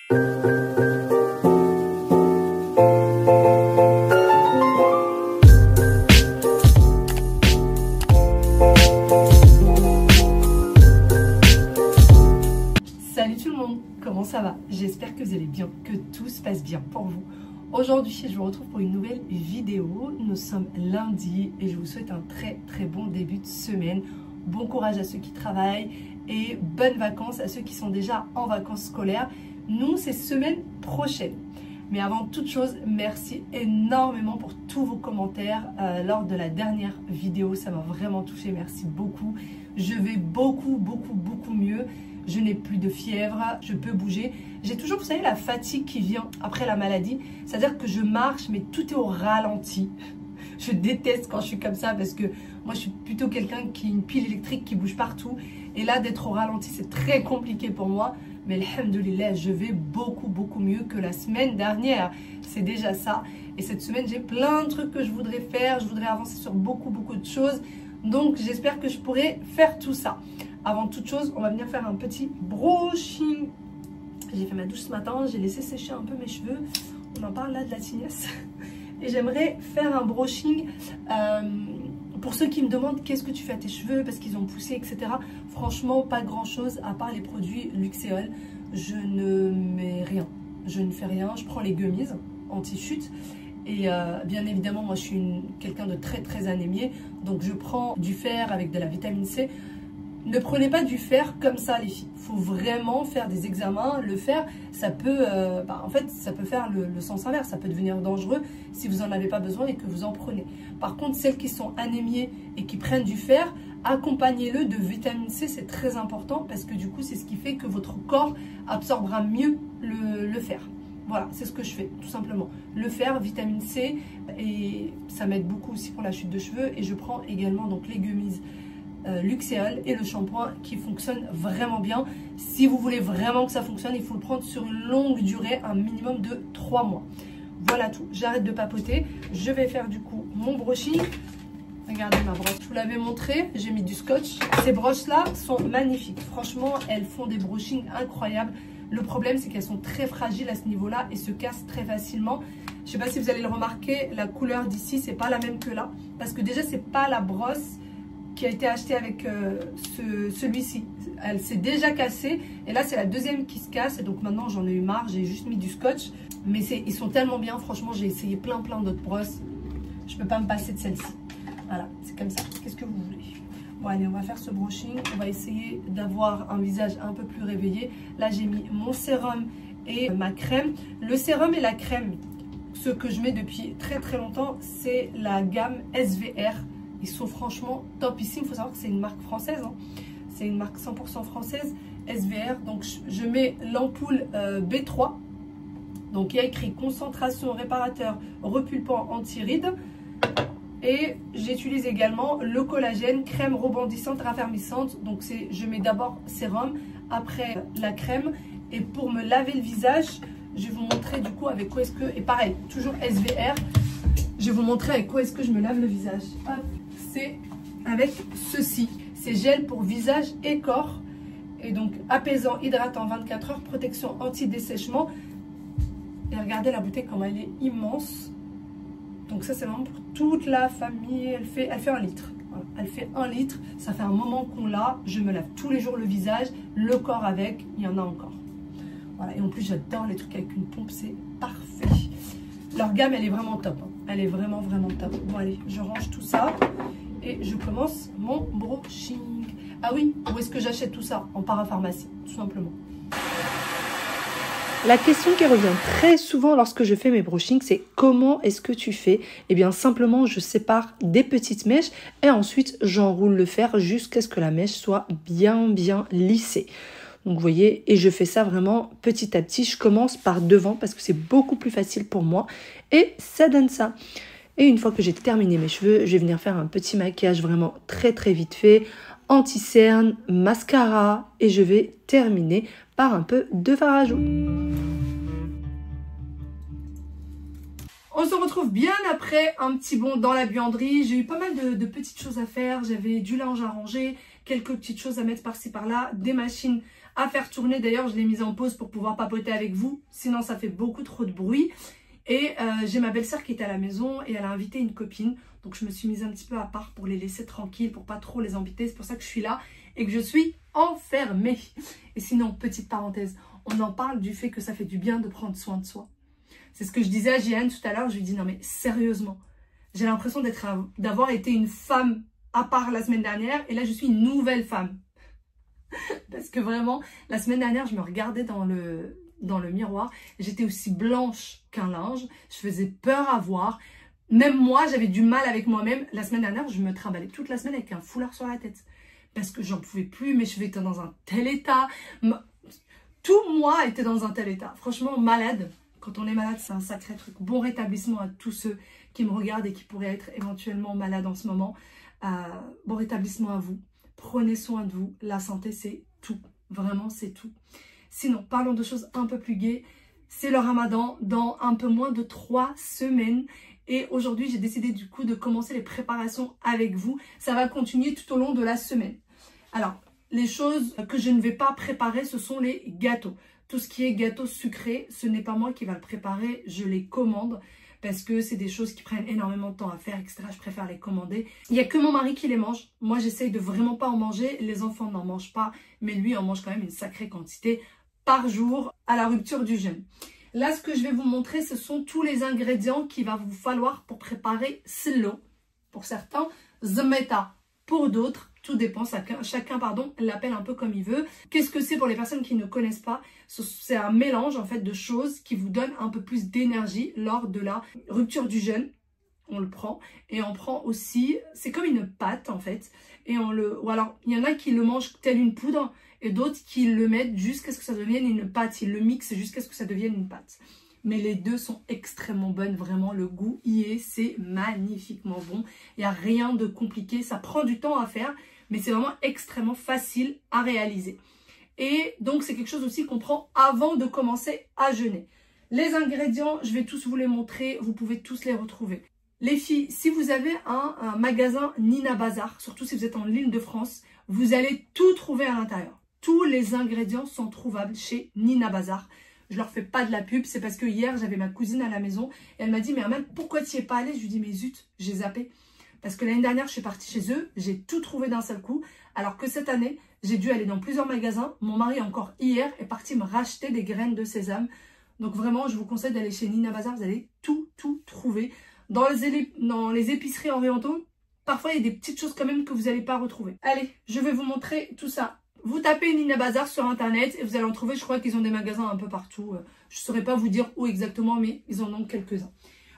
Salut tout le monde, comment ça va? J'espère que vous allez bien, que tout se passe bien pour vous. Aujourd'hui, je vous retrouve pour une nouvelle vidéo. Nous sommes lundi et je vous souhaite un très bon début de semaine. Bon courage à ceux qui travaillent et bonnes vacances à ceux qui sont déjà en vacances scolaires. Nous, c'est semaine prochaine. Mais avant toute chose, merci énormément pour tous vos commentaires lors de la dernière vidéo. Ça m'a vraiment touché, merci beaucoup. Je vais beaucoup mieux. Je n'ai plus de fièvre, je peux bouger. J'ai toujours, vous savez, la fatigue qui vient après la maladie. C'est-à-dire que je marche, mais tout est au ralenti. Je déteste quand je suis comme ça parce que moi, je suis plutôt quelqu'un qui a une pile électrique qui bouge partout. Et là, d'être au ralenti, c'est très compliqué pour moi. Mais alhamdoulilah, je vais beaucoup mieux que la semaine dernière. C'est déjà ça. Et cette semaine, j'ai plein de trucs que je voudrais faire. Je voudrais avancer sur beaucoup de choses. Donc, j'espère que je pourrai faire tout ça. Avant toute chose, on va venir faire un petit brushing. J'ai fait ma douche ce matin, j'ai laissé sécher un peu mes cheveux. On en parle là de la tignesse. Et j'aimerais faire un brushing pour ceux qui me demandent qu'est-ce que tu fais à tes cheveux parce qu'ils ont poussé, etc. Franchement, pas grand chose à part les produits Luxéol. Je ne mets rien. Je ne fais rien. Je prends les gummies anti-chute. Et bien évidemment, moi je suis quelqu'un de très anémié. Donc je prends du fer avec de la vitamine C. Ne prenez pas du fer comme ça les filles, il faut vraiment faire des examens. Le fer, ça peut, en fait, ça peut faire le sens inverse, ça peut devenir dangereux si vous n'en avez pas besoin et que vous en prenez. Par contre, celles qui sont anémiées et qui prennent du fer, accompagnez-le de vitamine C, c'est très important parce que du coup, c'est ce qui fait que votre corps absorbera mieux le fer. Voilà, c'est ce que je fais, tout simplement. Le fer, vitamine C, et ça m'aide beaucoup aussi pour la chute de cheveux. Et je prends également donc les gummies Luxéol et le shampoing qui fonctionne vraiment bien. Si vous voulez vraiment que ça fonctionne, il faut le prendre sur une longue durée, un minimum de 3 mois. Voilà tout, j'arrête de papoter. Je vais faire du coup mon brushing. Regardez ma brosse, je vous l'avais montré, j'ai mis du scotch. Ces brosses là sont magnifiques, franchement elles font des brushings incroyables. Le problème c'est qu'elles sont très fragiles à ce niveau là et se cassent très facilement. Je sais pas si vous allez le remarquer, la couleur d'ici c'est pas la même que là, parce que déjà c'est pas la brosse qui a été acheté avec celui-ci. Elle s'est déjà cassée et là c'est la deuxième qui se casse et donc maintenant j'en ai eu marre, j'ai juste mis du scotch, mais ils sont tellement bien, franchement j'ai essayé plein d'autres brosses, je peux pas me passer de celle-ci. Voilà, c'est comme ça. Qu'est-ce que vous voulez? Bon allez, on va faire ce brushing, on va essayer d'avoir un visage un peu plus réveillé. Là j'ai mis mon sérum et ma crème. Le sérum et la crème, ce que je mets depuis très longtemps, c'est la gamme SVR. Ils sont franchement top ici. Il faut savoir que c'est une marque française. Hein. C'est une marque 100% française, SVR. Donc, je mets l'ampoule B3. Donc, il y a écrit concentration, réparateur, repulpant, anti-rides. Et j'utilise également le collagène, crème rebondissante, raffermissante. Donc, je mets d'abord sérum, après la crème. Et pour me laver le visage, je vais vous montrer du coup avec quoi est-ce que... Et pareil, toujours SVR. Je vais vous montrer avec quoi est-ce que je me lave le visage. Hop. C'est avec ceci, c'est gel pour visage et corps et donc apaisant, hydratant 24 heures, protection anti-dessèchement. Et regardez la bouteille comme elle est immense. Donc ça c'est vraiment pour toute la famille. Elle fait 1 litre. Voilà. Elle fait 1 litre, ça fait un moment qu'on l'a. Je me lave tous les jours le visage, le corps avec, il y en a encore. Voilà. Et en plus j'adore les trucs avec une pompe, c'est parfait. Leur gamme elle est vraiment top, hein. Elle est vraiment top. Bon allez, je range tout ça et je commence mon brushing. Ah oui, où est-ce que j'achète tout ça? En parapharmacie, tout simplement. La question qui revient très souvent lorsque je fais mes brushings, c'est comment est-ce que tu fais? Eh bien simplement je sépare des petites mèches et ensuite j'enroule le fer jusqu'à ce que la mèche soit bien lissée. Donc vous voyez, et je fais ça vraiment petit à petit. Je commence par devant parce que c'est beaucoup plus facile pour moi. Et ça donne ça. Et une fois que j'ai terminé mes cheveux, je vais venir faire un petit maquillage vraiment très vite fait. Anti-cerne, mascara. Et je vais terminer par un peu de fard à joues. On se retrouve bien après un petit bond dans la buanderie. J'ai eu pas mal de petites choses à faire. J'avais du linge à ranger, quelques petites choses à mettre par-ci par-là, des machines à faire tourner. D'ailleurs, je l'ai mise en pause pour pouvoir papoter avec vous, sinon ça fait beaucoup trop de bruit. Et j'ai ma belle-sœur qui était à la maison et elle a invité une copine. Donc je me suis mise un petit peu à part pour les laisser tranquilles, pour pas trop les embêter. C'est pour ça que je suis là et que je suis enfermée. Et sinon, petite parenthèse, on en parle du fait que ça fait du bien de prendre soin de soi. C'est ce que je disais à Jeanne tout à l'heure. Je lui dis non mais sérieusement, j'ai l'impression d'avoir été une femme à part la semaine dernière. Et là, je suis une nouvelle femme. Parce que vraiment, la semaine dernière, je me regardais dans le miroir. J'étais aussi blanche qu'un linge. Je faisais peur à voir. Même moi, j'avais du mal avec moi-même. La semaine dernière, je me trimballais toute la semaine avec un foulard sur la tête. Parce que j'en pouvais plus. Mes cheveux étaient dans un tel état. Tout moi était dans un tel état. Franchement, malade. Quand on est malade, c'est un sacré truc. Bon rétablissement à tous ceux qui me regardent et qui pourraient être éventuellement malades en ce moment. Bon rétablissement à vous. Prenez soin de vous. La santé, c'est tout. Vraiment, c'est tout. Sinon, parlons de choses un peu plus gaies. C'est le ramadan dans un peu moins de 3 semaines. Et aujourd'hui, j'ai décidé du coup de commencer les préparations avec vous. Ça va continuer tout au long de la semaine. Alors, les choses que je ne vais pas préparer, ce sont les gâteaux. Tout ce qui est gâteau sucré, ce n'est pas moi qui va le préparer. Je les commande parce que c'est des choses qui prennent énormément de temps à faire, etc. Je préfère les commander. Il n'y a que mon mari qui les mange. Moi, j'essaye de vraiment pas en manger. Les enfants n'en mangent pas, mais lui en mange quand même une sacrée quantité par jour à la rupture du jeûne. Là, ce que je vais vous montrer, ce sont tous les ingrédients qu'il va vous falloir pour préparer slo. Pour certains, zmeta pour d'autres. Tout dépend, chacun l'appelle un peu comme il veut. Qu'est-ce que c'est pour les personnes qui ne connaissent pas? C'est un mélange en fait de choses qui vous donne un peu plus d'énergie lors de la rupture du jeûne. On le prend et on prend aussi, c'est comme une pâte en fait. Et ou alors il y en a qui le mangent tel une poudre et d'autres qui le mettent jusqu'à ce que ça devienne une pâte. Ils le mixent jusqu'à ce que ça devienne une pâte. Mais les deux sont extrêmement bonnes, vraiment le goût y est, c'est magnifiquement bon. Il n'y a rien de compliqué, ça prend du temps à faire, mais c'est vraiment extrêmement facile à réaliser. Et donc c'est quelque chose aussi qu'on prend avant de commencer à jeûner. Les ingrédients, je vais tous vous les montrer, vous pouvez tous les retrouver. Les filles, si vous avez un magasin Nina Bazar, surtout si vous êtes en Île-de-France, vous allez tout trouver à l'intérieur. Tous les ingrédients sont trouvables chez Nina Bazar. Je leur fais pas de la pub, c'est parce que hier, j'avais ma cousine à la maison. Et elle m'a dit, mais Amel, pourquoi tu n'y es pas allée? Je lui dis, mais zut, j'ai zappé. Parce que l'année dernière, je suis partie chez eux, j'ai tout trouvé d'un seul coup. Alors que cette année, j'ai dû aller dans plusieurs magasins. Mon mari, encore hier, est parti me racheter des graines de sésame. Donc vraiment, je vous conseille d'aller chez Nina Bazar, vous allez tout trouver. Dans les épiceries orientaux, parfois, il y a des petites choses quand même que vous n'allez pas retrouver. Allez, je vais vous montrer tout ça. Vous tapez Nina Bazar sur internet et vous allez en trouver, je crois qu'ils ont des magasins un peu partout. Je ne saurais pas vous dire où exactement, mais ils en ont quelques-uns.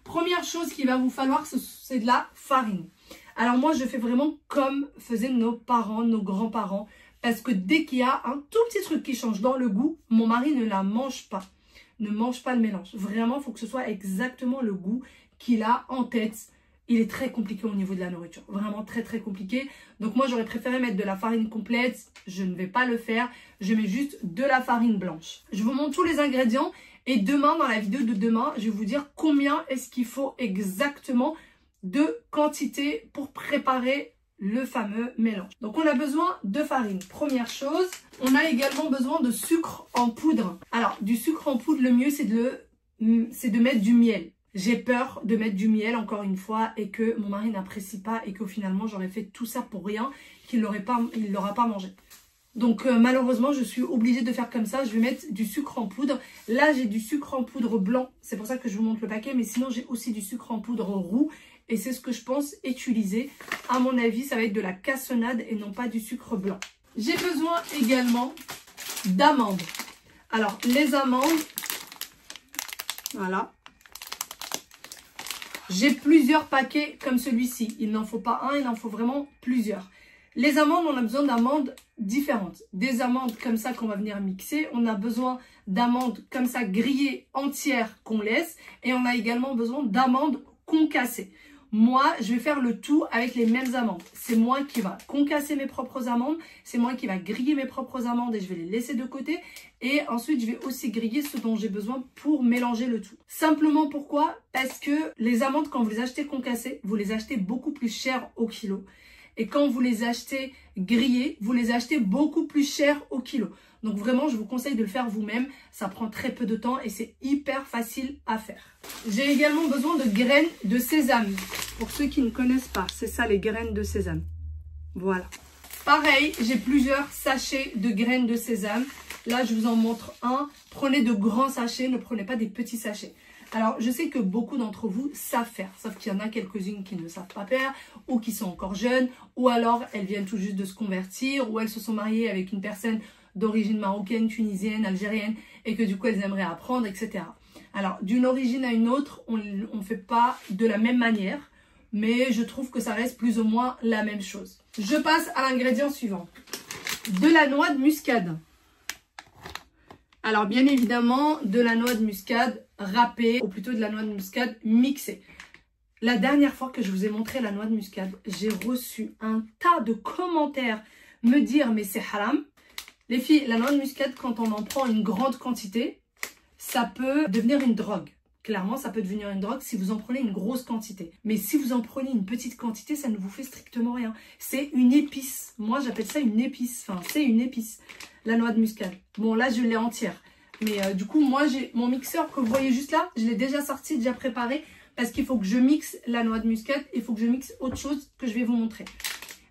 Première chose qu'il va vous falloir, c'est de la farine. Alors moi, je fais vraiment comme faisaient nos parents, nos grands-parents. Parce que dès qu'il y a un tout petit truc qui change dans le goût, mon mari ne la mange pas. Ne mange pas le mélange. Vraiment, il faut que ce soit exactement le goût qu'il a en tête. Il est très compliqué au niveau de la nourriture. Vraiment très compliqué. Donc moi, j'aurais préféré mettre de la farine complète. Je ne vais pas le faire. Je mets juste de la farine blanche. Je vous montre tous les ingrédients. Et demain, dans la vidéo de demain, je vais vous dire combien est-ce qu'il faut exactement de quantité pour préparer le fameux mélange. Donc on a besoin de farine. Première chose, on a également besoin de sucre en poudre. Alors du sucre en poudre, le mieux c'est de mettre du miel. J'ai peur de mettre du miel encore une fois et que mon mari n'apprécie pas et que finalement j'aurais fait tout ça pour rien, qu'il l'aura pas mangé. Donc malheureusement je suis obligée de faire comme ça, je vais mettre du sucre en poudre. Là j'ai du sucre en poudre blanc, c'est pour ça que je vous montre le paquet, mais sinon j'ai aussi du sucre en poudre roux. Et c'est ce que je pense utiliser. À mon avis, ça va être de la cassonade et non pas du sucre blanc. J'ai besoin également d'amandes. Alors, les amandes, voilà. J'ai plusieurs paquets comme celui-ci. Il n'en faut pas un, il en faut vraiment plusieurs. Les amandes, on a besoin d'amandes différentes. Des amandes comme ça qu'on va venir mixer. On a besoin d'amandes comme ça grillées entières qu'on laisse. Et on a également besoin d'amandes concassées. Moi, je vais faire le tout avec les mêmes amandes. C'est moi qui va concasser mes propres amandes. C'est moi qui va griller mes propres amandes et je vais les laisser de côté. Et ensuite, je vais aussi griller ce dont j'ai besoin pour mélanger le tout. Simplement pourquoi? Parce que les amandes, quand vous les achetez concassées, vous les achetez beaucoup plus cher au kilo. Et quand vous les achetez grillés, vous les achetez beaucoup plus cher au kilo. Donc vraiment, je vous conseille de le faire vous-même. Ça prend très peu de temps et c'est hyper facile à faire. J'ai également besoin de graines de sésame. Pour ceux qui ne connaissent pas, c'est ça les graines de sésame. Voilà. Pareil, j'ai plusieurs sachets de graines de sésame. Là, je vous en montre un. Prenez de grands sachets, ne prenez pas des petits sachets. Alors, je sais que beaucoup d'entre vous savent faire, sauf qu'il y en a quelques-unes qui ne savent pas faire, ou qui sont encore jeunes, ou alors elles viennent tout juste de se convertir, ou elles se sont mariées avec une personne d'origine marocaine, tunisienne, algérienne, et que du coup elles aimeraient apprendre, etc. Alors, d'une origine à une autre, on ne fait pas de la même manière, mais je trouve que ça reste plus ou moins la même chose. Je passe à l'ingrédient suivant. De la noix de muscade. Alors, bien évidemment, de la noix de muscade râpée, ou plutôt de la noix de muscade mixée. La dernière fois que je vous ai montré la noix de muscade, j'ai reçu un tas de commentaires me dire « mais c'est haram ». Les filles, la noix de muscade, quand on en prend une grande quantité, ça peut devenir une drogue. Clairement, ça peut devenir une drogue si vous en prenez une grosse quantité. Mais si vous en prenez une petite quantité, ça ne vous fait strictement rien. C'est une épice. Moi, j'appelle ça une épice. Enfin, c'est une épice, la noix de muscade. Bon, là, je l'ai entière. Mais du coup, moi, j'ai mon mixeur que vous voyez juste là. Je l'ai déjà sorti, déjà préparé. Parce qu'il faut que je mixe la noix de muscade. Il faut que je mixe autre chose que je vais vous montrer.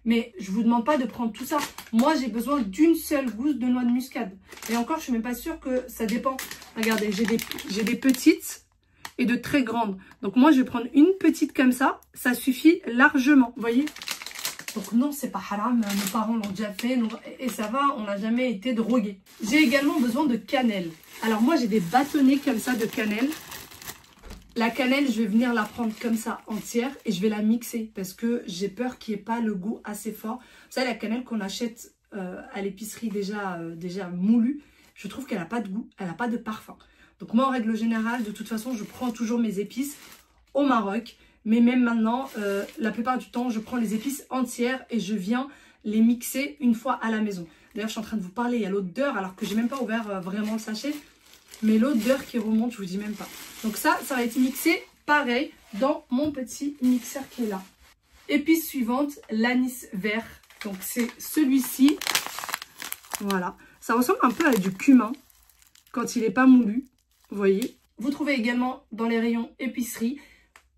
Mais je ne vous demande pas de prendre tout ça. Moi, j'ai besoin d'une seule gousse de noix de muscade. Et encore, je ne suis même pas sûre que ça dépend. Regardez, j'ai des petites et de très grandes. Donc moi, je vais prendre une petite comme ça. Ça suffit largement, vous voyez. Donc non, c'est pas haram. Nos parents l'ont déjà fait. Et ça va, on n'a jamais été drogués. J'ai également besoin de cannelle. Alors moi, j'ai des bâtonnets comme ça de cannelle. La cannelle, je vais venir la prendre comme ça entière et je vais la mixer parce que j'ai peur qu'il n'y ait pas le goût assez fort. Vous savez, la cannelle qu'on achète à l'épicerie déjà moulue, je trouve qu'elle n'a pas de goût, elle n'a pas de parfum. Donc moi, en règle générale, de toute façon, je prends toujours mes épices au Maroc. Mais même maintenant, la plupart du temps, je prends les épices entières et je viens les mixer une fois à la maison. D'ailleurs, je suis en train de vous parler, il y a l'odeur alors que je n'ai même pas ouvert vraiment le sachet. Mais l'odeur qui remonte, je vous dis même pas. Donc ça va être mixé pareil dans mon petit mixeur qui est là. Épice suivante, l'anis vert. Donc c'est celui-ci. Voilà. Ça ressemble un peu à du cumin quand il n'est pas moulu. Vous voyez. Vous trouvez également dans les rayons épicerie.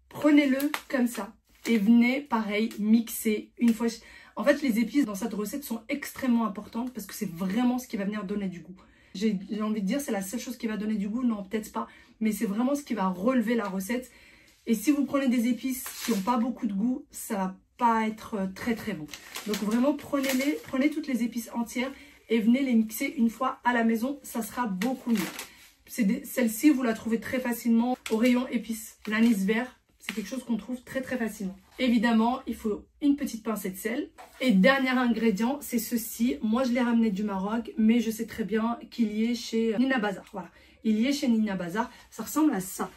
Prenez-le comme ça. Et venez, pareil, mixer une fois. En fait, les épices dans cette recette sont extrêmement importantes parce que c'est vraiment ce qui va venir donner du goût. J'ai envie de dire, c'est la seule chose qui va donner du goût. Non, peut-être pas. Mais c'est vraiment ce qui va relever la recette. Et si vous prenez des épices qui n'ont pas beaucoup de goût, ça va pas être très très bon. Donc vraiment, prenez toutes les épices entières et venez les mixer une fois à la maison. Ça sera beaucoup mieux. Celle-ci, vous la trouvez très facilement au rayon épices. L'anis vert, c'est quelque chose qu'on trouve très très facilement. Évidemment, il faut une petite pincée de sel. Et dernier ingrédient, c'est ceci. Moi, je l'ai ramené du Maroc, mais je sais très bien qu'il y est chez Nina Bazar. Voilà, il y est chez Nina Bazar. Ça ressemble à ça.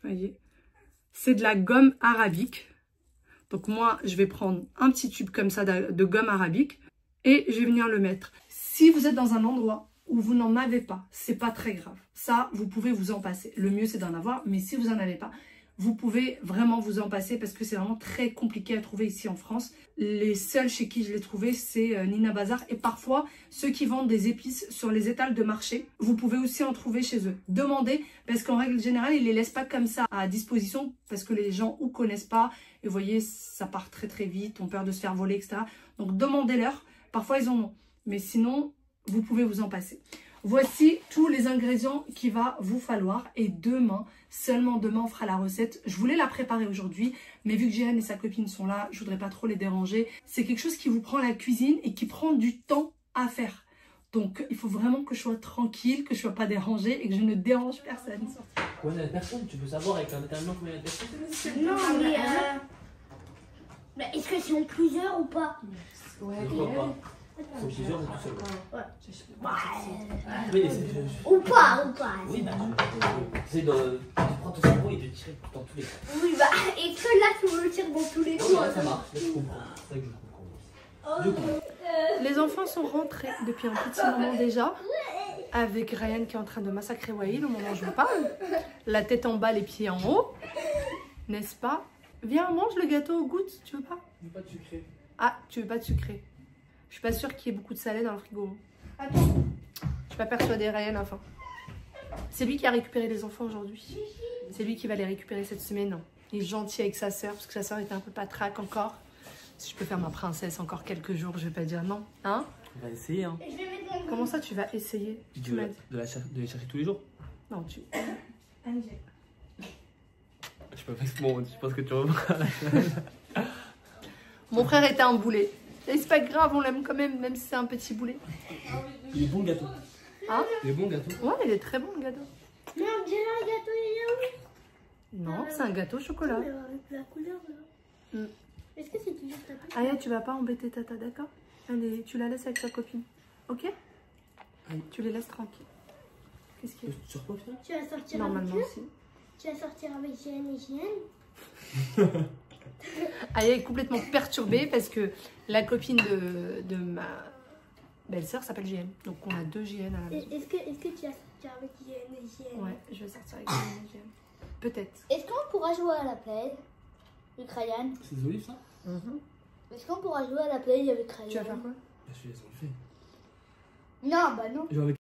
Vous voyez, c'est de la gomme arabique. Donc moi, je vais prendre un petit tube comme ça de gomme arabique et je vais venir le mettre. Si vous êtes dans un endroit où vous n'en avez pas, c'est pas très grave. Ça, vous pouvez vous en passer. Le mieux, c'est d'en avoir, mais si vous n'en avez pas, vous pouvez vraiment vous en passer parce que c'est vraiment très compliqué à trouver ici en France. Les seuls chez qui je l'ai trouvé, c'est Nina Bazar. Et parfois, ceux qui vendent des épices sur les étals de marché, vous pouvez aussi en trouver chez eux. Demandez, parce qu'en règle générale, ils ne les laissent pas comme ça à disposition parce que les gens ou connaissent pas. Et vous voyez, ça part très très vite, ont peur de se faire voler, etc. Donc demandez-leur. Parfois, ils en ont. Mais sinon, vous pouvez vous en passer. Voici tous les ingrédients qu'il va vous falloir. Et demain, seulement demain, on fera la recette. Je voulais la préparer aujourd'hui, mais vu que Jéhan et sa copine sont là, je voudrais pas trop les déranger. C'est quelque chose qui vous prend la cuisine et qui prend du temps à faire. Donc, il faut vraiment que je sois tranquille, que je sois pas dérangée et que je ne dérange personne. Combien de personnes? Tu peux savoir avec un déterminant combien de personnes? Non, mais est-ce que sont plusieurs ou pas? Ouais, pas. Faut plusieurs ou tout seul. Ouais. Ou pas. Oui, bah, c'est de prendre ton cerveau et de tirer dans tous les cas. Oui, bah, et que là, tu veux le tirer dans tous les coups. Ouais, ça marche, je comprends. C'est ça que je comprends. Les enfants sont rentrés depuis un petit moment déjà. Avec Ryan qui est en train de massacrer Waïl au moment où je vous parle. La tête en bas, les pieds en haut. N'est-ce pas? Viens, mange le gâteau, goûte, tu veux pas? Je veux pas de sucré. Ah, tu veux pas de sucré. Je suis pas sûre qu'il y ait beaucoup de salé dans le frigo. Attends. Je suis pas persuadée, Ryan, enfin. C'est lui qui a récupéré les enfants aujourd'hui. C'est lui qui va les récupérer cette semaine. Il est gentil avec sa sœur, parce que sa sœur était un peu patraque encore. Si je peux faire ma princesse encore quelques jours, je vais pas dire non. Hein? On va essayer, hein. Je vais mettre mon... Comment ça, tu vas essayer? Tu m'as dit. De les chercher tous les jours. Non, tu... Je sais pas, bon, je pense que tu reprends la Mon frère était un boulet. Et c'est pas grave, on l'aime quand même, même si c'est un petit boulet. Il est bon le gâteau. Hein? Il est bon le gâteau. Ouais, il est très bon le gâteau. Mais on dirait un gâteau yaourt. Non, c'est un gâteau au chocolat. Mais avec la couleur là. Mm. Est-ce que c'est toujours ta petite? Aya, tu vas pas embêter Tata, d'accord? Allez, tu la laisses avec sa copine. Ok? Allez. Tu les laisses tranquilles. Qu'est-ce qu'il y a? Sur quoi, putain? Tu vas sortir Normalement avec eux? aussi. Tu vas sortir avec Jeanne et Jeanne? Aya est complètement perturbée parce que la copine de ma belle-sœur s'appelle JN. Donc on a 2 JN à la maison. Est-ce que tu vas sortir avec Jeanne et Jeanne? Ouais, je vais sortir avec JN et JN. Peut-être. Est-ce qu'on pourra jouer à la play avec Ryan? C'est des olives, ça? Est-ce qu'on pourra jouer à la play avec Ryan? Tu vas faire quoi? Bah, je les ai fait. Non, bah non. Genre avec